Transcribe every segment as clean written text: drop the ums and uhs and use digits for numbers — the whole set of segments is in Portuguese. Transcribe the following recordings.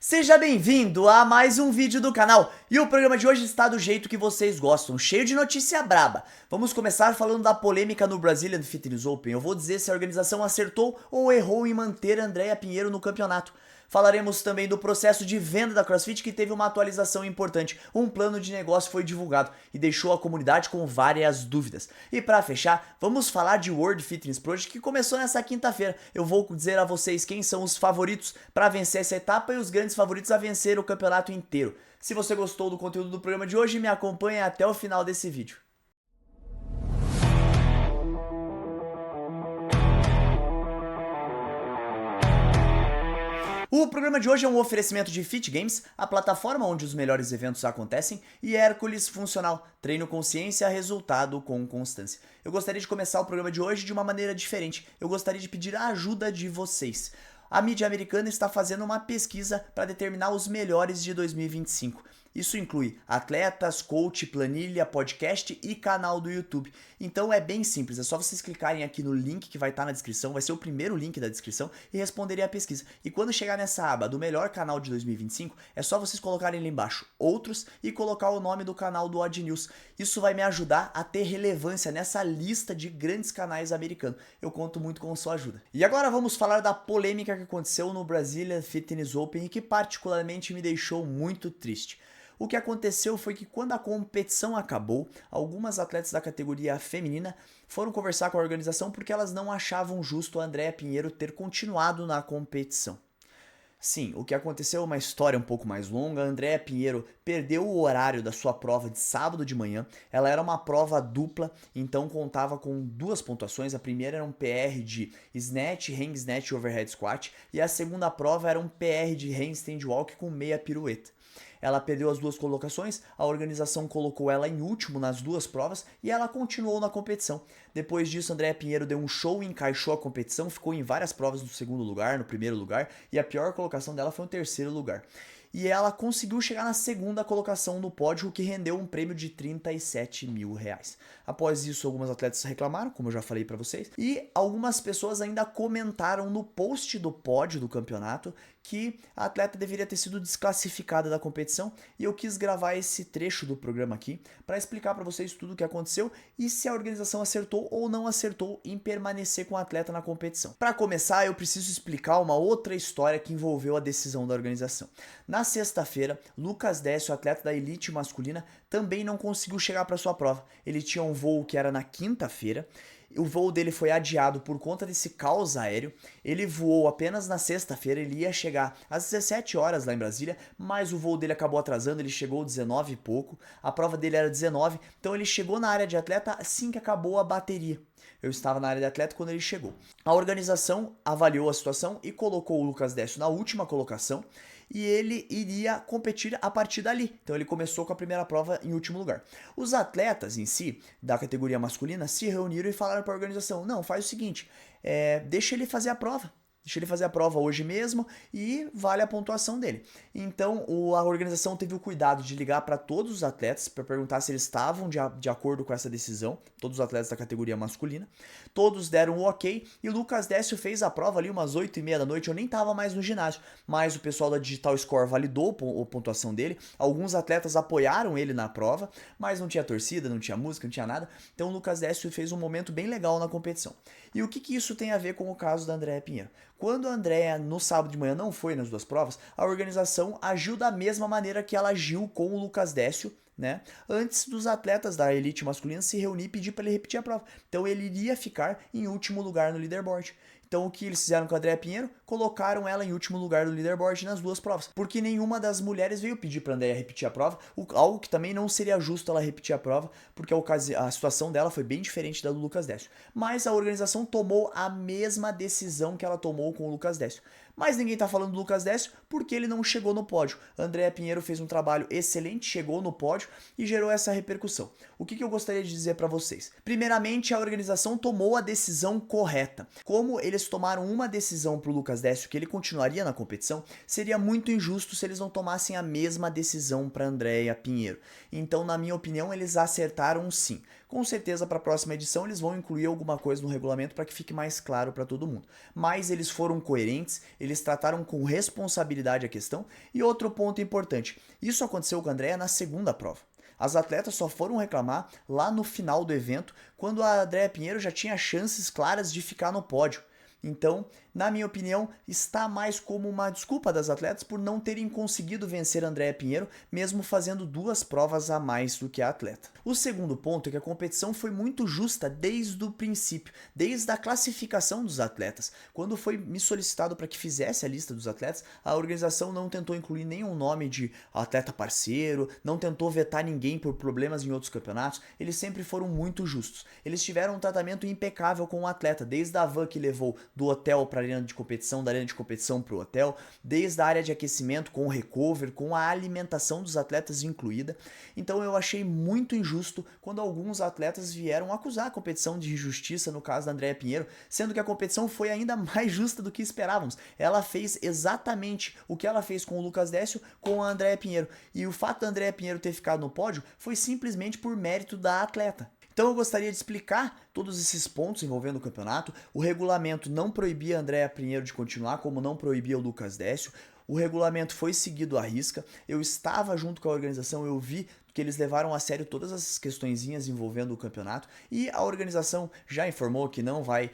Seja bem-vindo a mais um vídeo do canal, e o programa de hoje está do jeito que vocês gostam, cheio de notícia braba. Vamos começar falando da polêmica no Brazilian Fitness Open. Eu vou dizer se a organização acertou ou errou em manter Andréa Pinheiro no campeonato. Falaremos também do processo de venda da CrossFit, que teve uma atualização importante. Um plano de negócio foi divulgado e deixou a comunidade com várias dúvidas. E para fechar, vamos falar de World Fitness Project, que começou nessa quinta-feira. Eu vou dizer a vocês quem são os favoritos para vencer essa etapa e os grandes favoritos a vencer o campeonato inteiro. Se você gostou do conteúdo do programa de hoje, me acompanhe até o final desse vídeo. O programa de hoje é um oferecimento de Fit Games, a plataforma onde os melhores eventos acontecem, e Hércules Funcional, treino com ciência, resultado com constância. Eu gostaria de começar o programa de hoje de uma maneira diferente. Eu gostaria de pedir a ajuda de vocês. A mídia americana está fazendo uma pesquisa para determinar os melhores de 2025. Isso inclui atletas, coach, planilha, podcast e canal do YouTube. Então é bem simples, é só vocês clicarem aqui no link que vai estar na descrição, vai ser o primeiro link da descrição, e responderem a pesquisa. E quando chegar nessa aba do melhor canal de 2025, é só vocês colocarem ali embaixo outros e colocar o nome do canal do Odd News. Isso vai me ajudar a ter relevância nessa lista de grandes canais americanos. Eu conto muito com sua ajuda. E agora vamos falar da polêmica que aconteceu no Brazilian Fitness Open e que particularmente me deixou muito triste. O que aconteceu foi que quando a competição acabou, algumas atletas da categoria feminina foram conversar com a organização porque elas não achavam justo a Andréa Pinheiro ter continuado na competição. Sim, o que aconteceu é uma história um pouco mais longa. A Andréa Pinheiro perdeu o horário da sua prova de sábado de manhã. Ela era uma prova dupla, então contava com duas pontuações. A primeira era um PR de snatch, hang snatch e overhead squat, e a segunda prova era um PR de handstand walk com meia pirueta. Ela perdeu as duas colocações, a organização colocou ela em último nas duas provas e ela continuou na competição. Depois disso, Andréa Pinheiro deu um show e encaixou a competição, ficou em várias provas no segundo lugar, no primeiro lugar, e a pior colocação dela foi no terceiro lugar. E ela conseguiu chegar na segunda colocação no pódio, o que rendeu um prêmio de R$37 mil. Após isso, algumas atletas reclamaram, como eu já falei para vocês, e algumas pessoas ainda comentaram no post do pódio do campeonato que a atleta deveria ter sido desclassificada da competição, e eu quis gravar esse trecho do programa aqui para explicar para vocês tudo o que aconteceu e se a organização acertou ou não acertou em permanecer com a atleta na competição. Para começar, eu preciso explicar uma outra história que envolveu a decisão da organização. Na sexta-feira, Lucas Décio, atleta da elite masculina, também não conseguiu chegar para sua prova. Ele tinha um voo que era na quinta-feira. O voo dele foi adiado por conta desse caos aéreo. Ele voou apenas na sexta-feira, ele ia chegar às 17 horas lá em Brasília, mas o voo dele acabou atrasando, ele chegou 19 e pouco. A prova dele era 19, então ele chegou na área de atleta assim que acabou a bateria. Eu estava na área de atleta quando ele chegou. A organização avaliou a situação e colocou o Lucas Décio na última colocação, e ele iria competir a partir dali. Então ele começou com a primeira prova em último lugar. Os atletas em si, da categoria masculina, se reuniram e falaram para a organização: não, faz o seguinte, deixa ele fazer a prova. Deixa ele fazer a prova hoje mesmo e vale a pontuação dele. Então a organização teve o cuidado de ligar para todos os atletas para perguntar se eles estavam de acordo com essa decisão, todos os atletas da categoria masculina. Todos deram o ok e Lucas Décio fez a prova ali umas 8h30 da noite. Eu nem estava mais no ginásio, mas o pessoal da Digital Score validou a pontuação dele. Alguns atletas apoiaram ele na prova, mas não tinha torcida, não tinha música, não tinha nada. Então o Lucas Décio fez um momento bem legal na competição. E o que isso tem a ver com o caso da Andréa Pinheiro? Quando a Andréa, no sábado de manhã, não foi nas duas provas, a organização agiu da mesma maneira que ela agiu com o Lucas Décio, né? Antes dos atletas da elite masculina se reunir e pedir para ele repetir a prova. Então ele iria ficar em último lugar no leaderboard. Então o que eles fizeram com a Andréa Pinheiro? Colocaram ela em último lugar do leaderboard nas duas provas. Porque nenhuma das mulheres veio pedir para a Andréa repetir a prova, algo que também não seria justo ela repetir a prova, porque a situação dela foi bem diferente da do Lucas Décio. Mas a organização tomou a mesma decisão que ela tomou com o Lucas Décio. Mas ninguém tá falando do Lucas Décio porque ele não chegou no pódio. Andréa Pinheiro fez um trabalho excelente, chegou no pódio e gerou essa repercussão. O que eu gostaria de dizer para vocês? Primeiramente, a organização tomou a decisão correta. Como eles tomaram uma decisão pro Lucas Décio que ele continuaria na competição, seria muito injusto se eles não tomassem a mesma decisão para Andréa Pinheiro. Então, na minha opinião, eles acertaram sim. Com certeza para a próxima edição eles vão incluir alguma coisa no regulamento para que fique mais claro para todo mundo. Mas eles foram coerentes, eles trataram com responsabilidade a questão. E outro ponto importante, isso aconteceu com a Andrea na segunda prova. As atletas só foram reclamar lá no final do evento, quando a Andrea Pinheiro já tinha chances claras de ficar no pódio. Então, na minha opinião, está mais como uma desculpa das atletas por não terem conseguido vencer a Andrea Pinheiro, mesmo fazendo 2 provas a mais do que a atleta. O segundo ponto é que a competição foi muito justa desde o princípio, desde a classificação dos atletas. Quando foi me solicitado para que fizesse a lista dos atletas, a organização não tentou incluir nenhum nome de atleta parceiro, não tentou vetar ninguém por problemas em outros campeonatos, eles sempre foram muito justos. Eles tiveram um tratamento impecável com o atleta, desde a van que levou do hotel para a arena de competição, da arena de competição para o hotel, desde a área de aquecimento com o recover, com a alimentação dos atletas incluída. Então eu achei muito injusto quando alguns atletas vieram acusar a competição de injustiça, no caso da Andrea Pinheiro, sendo que a competição foi ainda mais justa do que esperávamos. Ela fez exatamente o que ela fez com o Lucas Décio com a Andrea Pinheiro. E o fato da Andrea Pinheiro ter ficado no pódio foi simplesmente por mérito da atleta. Então eu gostaria de explicar todos esses pontos envolvendo o campeonato. O regulamento não proibia a Andrea Pinheiro de continuar, como não proibia o Lucas Décio. O regulamento foi seguido à risca. Eu estava junto com a organização, eu vi que eles levaram a sério todas as questõezinhas envolvendo o campeonato e a organização já informou que não vai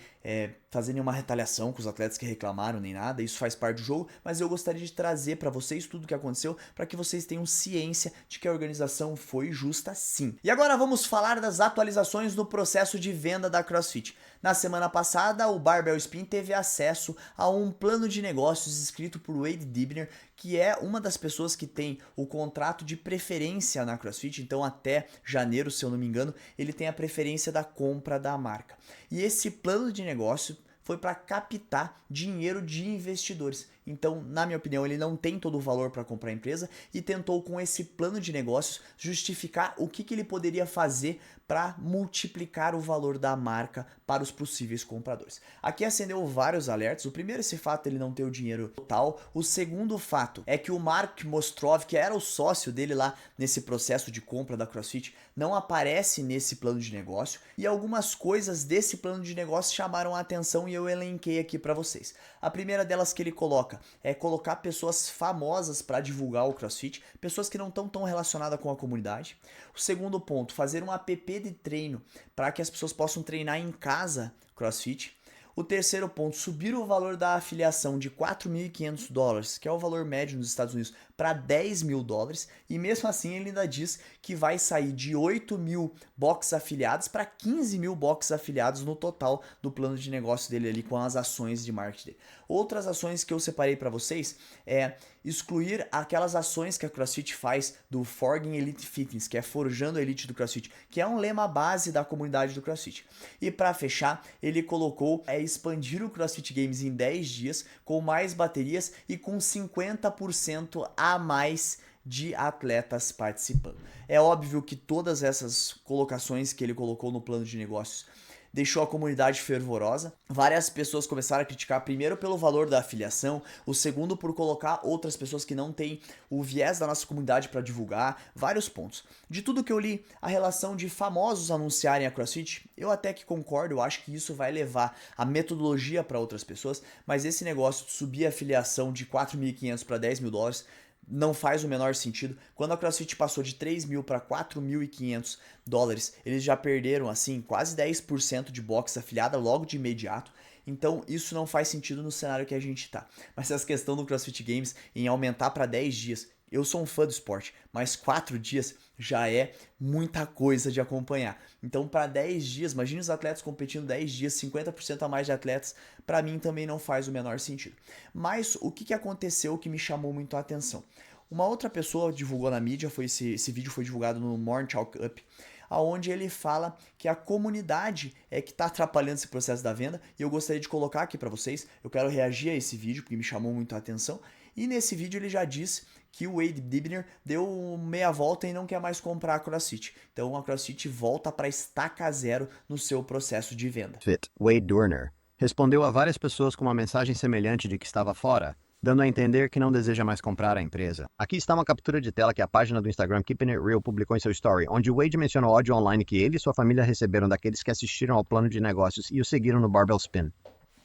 fazer nenhuma retaliação com os atletas que reclamaram nem nada, isso faz parte do jogo, mas eu gostaria de trazer para vocês tudo o que aconteceu para que vocês tenham ciência de que a organização foi justa sim. E agora vamos falar das atualizações no processo de venda da CrossFit. Na semana passada, o Barbell Spin teve acesso a um plano de negócios escrito por Wade Dibner, que é uma das pessoas que tem o contrato de preferência na CrossFit, então até janeiro, se eu não me engano, ele tem a preferência da compra da marca. E esse plano de negócio foi para captar dinheiro de investidores. Então, na minha opinião, ele não tem todo o valor para comprar a empresa e tentou com esse plano de negócios justificar o que ele poderia fazer para multiplicar o valor da marca para os possíveis compradores. Aqui acendeu vários alertas. O primeiro, esse fato de ele não ter o dinheiro total. O segundo fato é que o Mark Mostrov, que era o sócio dele lá nesse processo de compra da CrossFit, não aparece nesse plano de negócio. E algumas coisas desse plano de negócio chamaram a atenção e eu elenquei aqui para vocês. A primeira delas que ele coloca é colocar pessoas famosas para divulgar o CrossFit, pessoas que não estão tão relacionadas com a comunidade. O segundo ponto, fazer um app de treino para que as pessoas possam treinar em casa CrossFit. O terceiro ponto, subir o valor da afiliação de $4.500, que é o valor médio nos Estados Unidos, para $10.000. E mesmo assim ele ainda diz que vai sair de 8.000 boxes afiliados para 15.000 boxes afiliados no total do plano de negócio dele ali com as ações de marketing dele. Outras ações que eu separei para vocês é excluir aquelas ações que a CrossFit faz do Forging Elite Fitness, que é forjando a elite do CrossFit, que é um lema base da comunidade do CrossFit. E para fechar, ele colocou expandir o CrossFit Games em 10 dias com mais baterias e com 50% a mais de atletas participando. É óbvio que todas essas colocações que ele colocou no plano de negócios deixou a comunidade fervorosa. Várias pessoas começaram a criticar, primeiro pelo valor da afiliação, o segundo por colocar outras pessoas que não têm o viés da nossa comunidade para divulgar, vários pontos. De tudo que eu li, a relação de famosos anunciarem a CrossFit, eu até que concordo, eu acho que isso vai levar a metodologia para outras pessoas, mas esse negócio de subir a afiliação de 4.500 para $10.000 não faz o menor sentido. Quando a CrossFit passou de 3.000 para $4.500, eles já perderam assim quase 10% de box afiliada logo de imediato. Então isso não faz sentido no cenário que a gente está. Mas essa questão do CrossFit Games em aumentar para 10 dias, eu sou um fã do esporte, mas 4 dias já é muita coisa de acompanhar. Então para 10 dias, imagine os atletas competindo 10 dias, 50% a mais de atletas, para mim também não faz o menor sentido. Mas o que aconteceu que me chamou muito a atenção? Uma outra pessoa divulgou na mídia, esse vídeo foi divulgado no Morning Chalk Up, onde ele fala que a comunidade é que está atrapalhando esse processo da venda, e eu gostaria de colocar aqui para vocês, eu quero reagir a esse vídeo, porque me chamou muito a atenção, e nesse vídeo ele já disse que o Wade Dibner deu meia volta e não quer mais comprar a CrossFit. Então a CrossFit volta para estaca zero no seu processo de venda. Wade Dorner respondeu a várias pessoas com uma mensagem semelhante de que estava fora, dando a entender que não deseja mais comprar a empresa. Aqui está uma captura de tela que a página do Instagram Keeping It Real publicou em seu story, onde Wade menciona o ódio online que ele e sua família receberam daqueles que assistiram ao plano de negócios e o seguiram no Barbell Spin.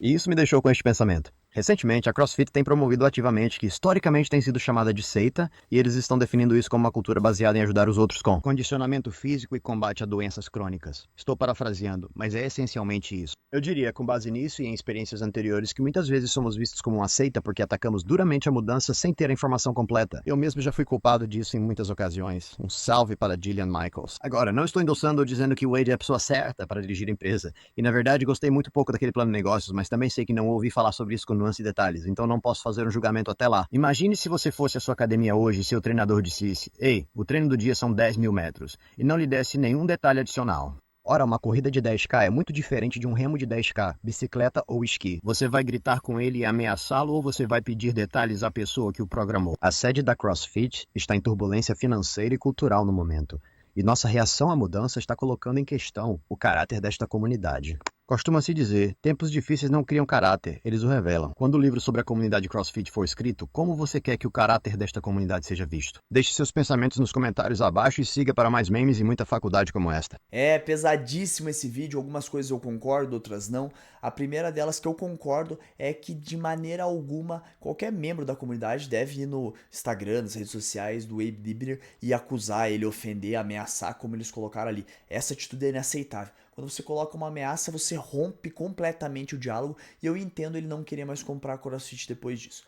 E isso me deixou com este pensamento. Recentemente, a CrossFit tem promovido ativamente que historicamente tem sido chamada de seita, e eles estão definindo isso como uma cultura baseada em ajudar os outros com condicionamento físico e combate a doenças crônicas. Estou parafraseando, mas é essencialmente isso. Eu diria, com base nisso e em experiências anteriores, que muitas vezes somos vistos como uma seita porque atacamos duramente a mudança sem ter a informação completa. Eu mesmo já fui culpado disso em muitas ocasiões. Um salve para Gillian Michaels. Agora, não estou endossando ou dizendo que o Wade é a pessoa certa para dirigir a empresa, e na verdade gostei muito pouco daquele plano de negócios, mas também sei que não ouvi falar sobre isso com nuance e detalhes, então não posso fazer um julgamento até lá. Imagine se você fosse à sua academia hoje e seu treinador dissesse: "Ei, o treino do dia são 10 mil metros", e não lhe desse nenhum detalhe adicional. Ora, uma corrida de 10K é muito diferente de um remo de 10K, bicicleta ou esqui. Você vai gritar com ele e ameaçá-lo ou você vai pedir detalhes à pessoa que o programou? A sede da CrossFit está em turbulência financeira e cultural no momento, e nossa reação à mudança está colocando em questão o caráter desta comunidade. Costuma-se dizer, tempos difíceis não criam caráter, eles o revelam. Quando o livro sobre a comunidade CrossFit for escrito, como você quer que o caráter desta comunidade seja visto? Deixe seus pensamentos nos comentários abaixo e siga para mais memes e muita faculdade como esta. É pesadíssimo esse vídeo, algumas coisas eu concordo, outras não. A primeira delas que eu concordo é que de maneira alguma qualquer membro da comunidade deve ir no Instagram, nas redes sociais do Wade Libner e acusar ele, ofender, ameaçar, como eles colocaram ali. Essa atitude é inaceitável. Quando você coloca uma ameaça, você rompe completamente o diálogo e eu entendo ele não querer mais comprar a CrossFit depois disso.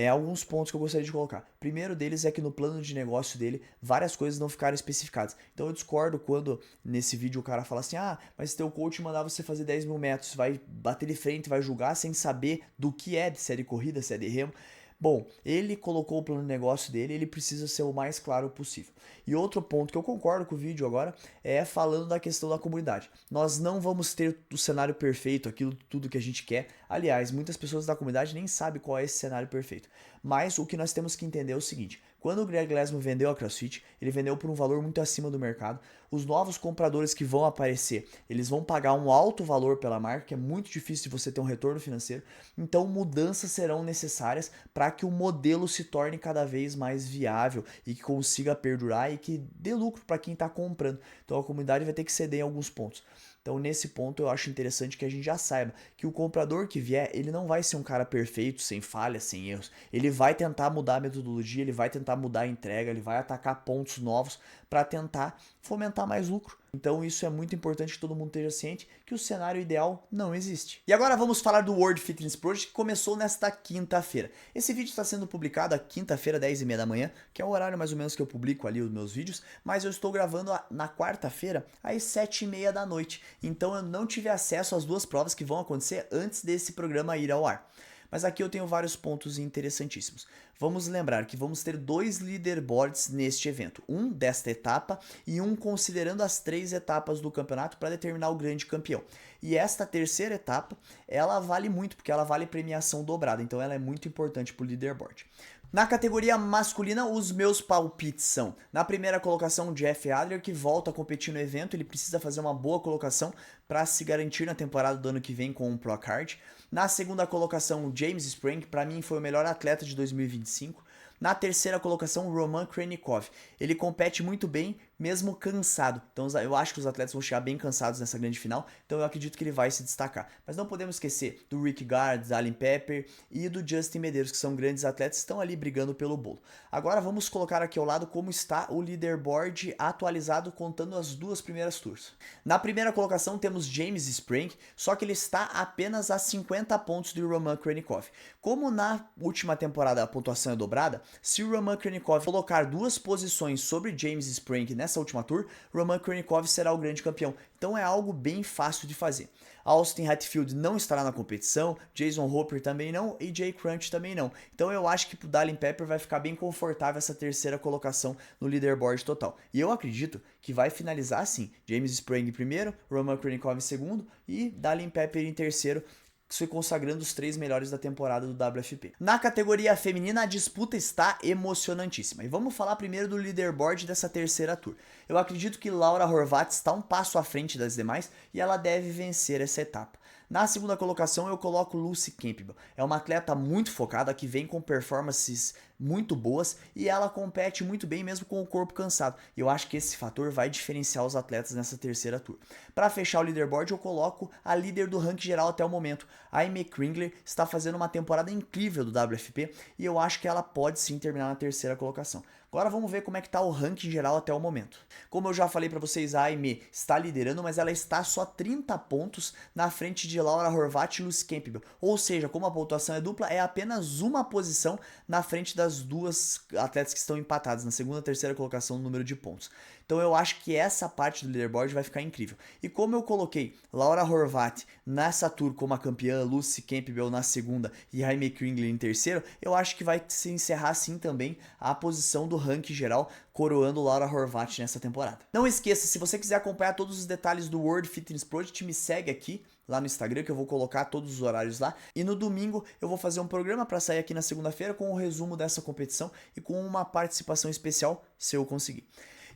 Alguns pontos que eu gostaria de colocar. Primeiro deles é que no plano de negócio dele, várias coisas não ficaram especificadas. Então eu discordo quando nesse vídeo o cara fala assim: ah, mas teu coach mandar você fazer 10 mil metros, vai bater de frente, vai julgar sem saber do que é, se é de corrida, se é de remo. Bom, ele colocou o plano de negócio dele, ele precisa ser o mais claro possível. E outro ponto que eu concordo com o vídeo agora é falando da questão da comunidade. Nós não vamos ter o cenário perfeito, aquilo tudo que a gente quer. Aliás, muitas pessoas da comunidade nem sabem qual é esse cenário perfeito. Mas o que nós temos que entender é o seguinte: quando o Greg Glassman vendeu a CrossFit, ele vendeu por um valor muito acima do mercado. Os novos compradores que vão aparecer, eles vão pagar um alto valor pela marca, que é muito difícil de você ter um retorno financeiro. Então mudanças serão necessárias para que o modelo se torne cada vez mais viável e que consiga perdurar e que dê lucro para quem está comprando. Então a comunidade vai ter que ceder em alguns pontos. Então, nesse ponto, eu acho interessante que a gente já saiba que o comprador que vier, ele não vai ser um cara perfeito, sem falhas, sem erros. Ele vai tentar mudar a metodologia, ele vai tentar mudar a entrega, ele vai atacar pontos novos para tentar fomentar mais lucro. Então, isso é muito importante que todo mundo esteja ciente que o cenário ideal não existe. E agora vamos falar do World Fitness Project, que começou nesta quinta-feira. Esse vídeo está sendo publicado à quinta-feira, 10h30 da manhã, que é o horário mais ou menos que eu publico ali os meus vídeos, mas eu estou gravando na quarta-feira, às 7h30 da noite. Então eu não tive acesso às duas provas que vão acontecer antes desse programa ir ao ar. Mas aqui eu tenho vários pontos interessantíssimos. Vamos lembrar que vamos ter 2 leaderboards neste evento. Um desta etapa e um considerando as 3 etapas do campeonato para determinar o grande campeão. E esta terceira etapa, ela vale muito, porque ela vale premiação dobrada. Então ela é muito importante para o leaderboard. Na categoria masculina, os meus palpites são: na primeira colocação, Jeff Adler, que volta a competir no evento. Ele precisa fazer uma boa colocação para se garantir na temporada do ano que vem com um Pro Card. Na segunda colocação, James Spring, para mim foi o melhor atleta de 2025. Na terceira colocação, Roman Khrennikov. Ele compete muito bem, mesmo cansado. Então eu acho que os atletas vão chegar bem cansados nessa grande final, então eu acredito que ele vai se destacar. Mas não podemos esquecer do Rick Gard, da Allen Pepper e do Justin Medeiros, que são grandes atletas que estão ali brigando pelo bolo. Agora vamos colocar aqui ao lado como está o leaderboard atualizado, contando as duas primeiras tours. Na primeira colocação temos James Spring, só que ele está apenas a 50 pontos de Roman Khrennikov. Como na última temporada a pontuação é dobrada, se o Roman Khrennikov colocar 2 posições sobre James Spring nessa última tour, Roman Khrennikov será o grande campeão. Então é algo bem fácil de fazer. Austin Hatfield não estará na competição, Jason Hopper também não e Jay Crunch também não. Então eu acho que pro Dallin Pepper vai ficar bem confortável essa terceira colocação no leaderboard total. E eu acredito que vai finalizar assim: James Spring em primeiro, Roman Khrennikov em segundo e Dallin Pepper em terceiro, se consagrando os 3 melhores da temporada do WFP. Na categoria feminina, a disputa está emocionantíssima. E vamos falar primeiro do leaderboard dessa terceira tour. Eu acredito que Laura Horvath está um passo à frente das demais e ela deve vencer essa etapa. Na segunda colocação eu coloco Lucy Campbell. É uma atleta muito focada que vem com performances muito boas e ela compete muito bem mesmo com o corpo cansado. E eu acho que esse fator vai diferenciar os atletas nessa terceira tour. Para fechar o leaderboard eu coloco a líder do ranking geral até o momento. A Amy Kringler está fazendo uma temporada incrível do WFP e eu acho que ela pode sim terminar na terceira colocação. Agora vamos ver como é que está o ranking geral até o momento. Como eu já falei para vocês, a Amy está liderando, mas ela está só 30 pontos na frente de Laura Horvath e Lucy Campbell. Ou seja, como a pontuação é dupla, é apenas uma posição na frente das duas atletas que estão empatadas, na segunda e terceira colocação no número de pontos. Então eu acho que essa parte do leaderboard vai ficar incrível. E como eu coloquei Laura Horvath nessa tour como a campeã, Lucy Campbell na segunda e Amy Kringler em terceiro, eu acho que vai se encerrar assim também a posição do ranking geral, coroando Laura Horvath nessa temporada. Não esqueça, se você quiser acompanhar todos os detalhes do World Fitness Project, me segue aqui lá no Instagram, que eu vou colocar todos os horários lá. E no domingo eu vou fazer um programa para sair aqui na segunda-feira com o resumo dessa competição e com uma participação especial, se eu conseguir.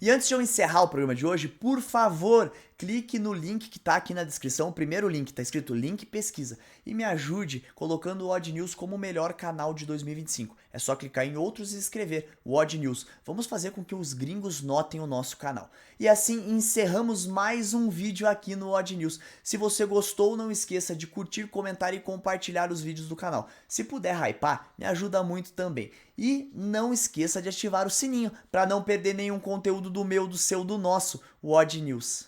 E antes de eu encerrar o programa de hoje, por favor, clique no link que está aqui na descrição, o primeiro link, está escrito Link Pesquisa, e me ajude colocando o Odd News como o melhor canal de 2025. É só clicar em outros e escrever o Odd News. Vamos fazer com que os gringos notem o nosso canal. E assim encerramos mais um vídeo aqui no Odd News. Se você gostou, não esqueça de curtir, comentar e compartilhar os vídeos do canal. Se puder hypar, me ajuda muito também. E não esqueça de ativar o sininho para não perder nenhum conteúdo do meu, do seu, do nosso Odd News.